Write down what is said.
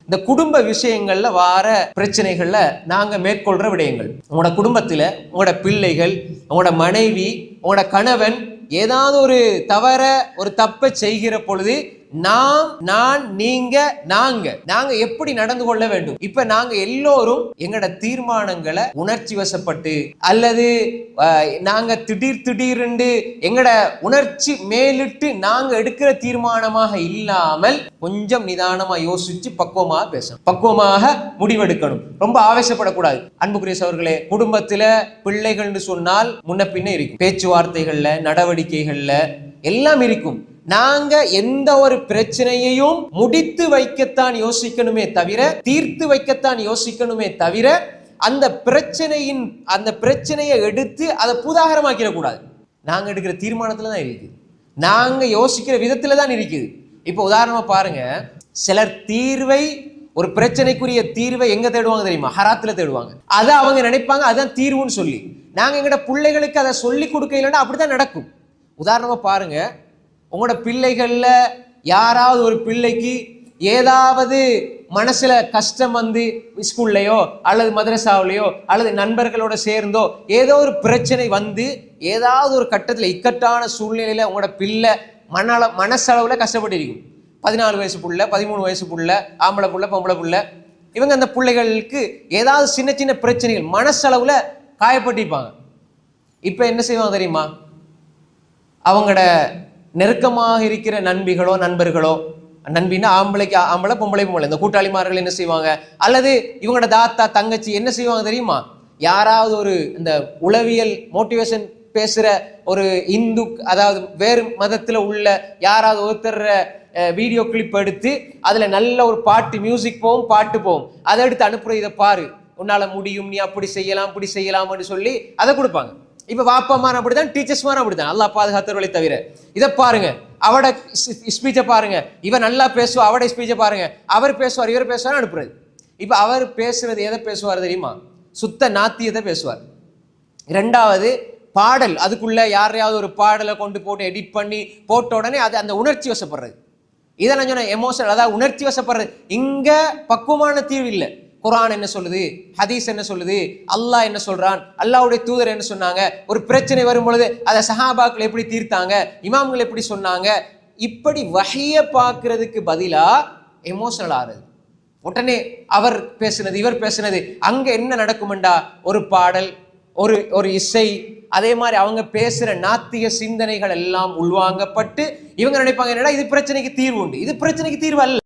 இந்த குடும்ப விஷயங்கள்ல வார பிரச்சனைகள்ல நாங்க மேற்கொள்ற விடயங்கள். உங்களோட குடும்பத்துல உங்களோட பிள்ளைகள், உங்களோட மனைவி, உங்களோட கணவன் ஏதாவது ஒரு தவற ஒரு தப்பை செய்கிற பொழுது நான் நீங்க நாங்க எப்படி நடந்து கொள்ள வேண்டும்? இப்ப நாங்க எல்லோரும் எங்கட தீர்மானங்களை உணர்ச்சி வசப்பட்டு அல்லது நாங்க திடீர்னு எங்கட உணர்ச்சி மேலிட்டு நாங்க எடுக்கிற தீர்மானமாக இல்லாமல் கொஞ்சம் நிதானமா யோசிச்சு பக்குவமாக பேசணும், பக்குவமாக முடிவெடுக்கணும். ரொம்ப ஆவேசப்படக்கூடாது. அன்புக்குரிய சகோதரர்களே, குடும்பத்துல பிள்ளைகள்னு சொன்னால் முன்ன பின்ன இருக்கும், பேச்சுவார்த்தைகள்ல நடவடிக்கைகள்ல எல்லாம் இருக்கும். நாங்க எந்த ஒரு பிரச்சனையையும் முடித்து வைக்கத்தான் யோசிக்கணுமே தவிர, தீர்த்து வைக்கத்தான் யோசிக்கணுமே தவிர, அந்த பிரச்சனையை எடுத்து அதை பூதாகரமாக்கிட கூடாது. நாங்க எடுக்கிற தீர்மானத்துல தான் இருக்குது, நாங்க யோசிக்கிற விதத்துல தான் இருக்குது. இப்ப உதாரணமா பாருங்க, சிலர் ஒரு பிரச்சனைக்குரிய தீர்வை எங்க தேடுவாங்க தெரியுமா? ஹராத்துல தேடுவாங்க. அதை அவங்க நினைப்பாங்க அதான் தீர்வுன்னு சொல்லி. நாங்க எங்கட பிள்ளைகளுக்கு அதை சொல்லி கொடுக்க இல்லைன்னா அப்படிதான் நடக்கும். உதாரணமா பாருங்க, உங்களோட பிள்ளைகள்ல யாராவது ஒரு பிள்ளைக்கு ஏதாவது மனசுல கஷ்டம் வந்து ஸ்கூல்லையோ அல்லது மதரசாவிலையோ அல்லது நண்பர்களோட சேர்ந்தோ ஏதோ ஒரு பிரச்சனை வந்து ஏதாவது ஒரு கட்டத்துல இக்கட்டான சூழ்நிலையில உங்களோட பிள்ளை மனசளவுல கஷ்டப்பட்டு இருக்கும். 14 வயசு புள்ள, 13 வயசு புள்ள, ஆம்பளை புள்ள, பொம்பளை புள்ள, இவங்க அந்த பிள்ளைகளுக்கு ஏதாவது சின்ன சின்ன பிரச்சனைகள் மனசளவுல காயப்பட்டிருப்பாங்க. இப்ப என்ன செய்வாங்க தெரியுமா? அவங்களோட நெருக்கமாக இருக்கிற நண்பர்களோ, நண்பின்னா ஆம்பளைக்கு ஆம்பளை, பொம்பளை பொம்பளை, இந்த கூட்டாளிமார்கள் என்ன செய்வாங்க, அல்லது இவங்களோட தாத்தா தங்கச்சி என்ன செய்வாங்க தெரியுமா? யாராவது ஒரு இந்த உளவியல் மோட்டிவேஷன் பேசுற ஒரு இந்து, அதாவது வேறு மதத்துல உள்ள யாராவது ஒருத்தர் வீடியோ கிளிப் எடுத்து அதுல நல்ல ஒரு பாட்டு, மியூசிக் போகும், பாட்டு போகும், அதை எடுத்து அனுப்புற, இதை பாரு, உன்னால முடியும், நீ அப்படி செய்யலாம்னு சொல்லி அதை கொடுப்பாங்க. இப்ப வாப்பமார் அப்படிதான், டீச்சர்ஸ்மார் அப்படிதான், அல்லாஹ் பாதுகாத்தவர்களை தவிர. இதை பாருங்க, அவட ஸ்பீச்சை பாருங்க, இவன் நல்லா பேசுவா, அவட ஸ்பீச்சை பாருங்க, அவர் பேசுவார், இவர் பேசுவார், அனுப்புறது. இப்ப அவர் பேசுறது எதை பேசுவார் தெரியுமா? சுத்த நாத்தியத்தை பேசுவார். இரண்டாவது பாடல், அதுக்குள்ள யாரையாவது ஒரு பாடலை கொண்டு போட்டு எடிட் பண்ணி போட்ட உடனே அது அந்த உணர்ச்சி வசப்படுறது. இதை நான் சொன்ன எமோஷனல், அதாவது உணர்ச்சி வசப்படுறது. இங்க பக்குவமான தீர்வு இல்லை. குர்ஆன் என்ன சொல்லுது, ஹதீஸ் என்ன சொல்லுது, அல்லாஹ் என்ன சொல்றான், அல்லாஹ்வுடைய தூதர் என்ன சொன்னாங்க, ஒரு பிரச்சனை வரும் பொழுது அதை சஹாபாக்கள் எப்படி தீர்த்தாங்க, இமாம்கள் எப்படி சொன்னாங்க, இப்படி வஹியை பார்க்கறதுக்கு பதிலா எமோஷனல் ஆகுது. உடனே அவர் பேசுனது, இவர் பேசுனது, அங்க என்ன நடக்குமெண்டா ஒரு பாடல், ஒரு இசை, அதே மாதிரி அவங்க பேசுற நாத்திய சிந்தனைகள் எல்லாம் உள்வாங்கப்பட்டு இவங்க நினைப்பாங்க என்னடா இது பிரச்சனைக்கு தீர்வு உண்டு. இது பிரச்சனைக்கு தீர்வு அல்ல.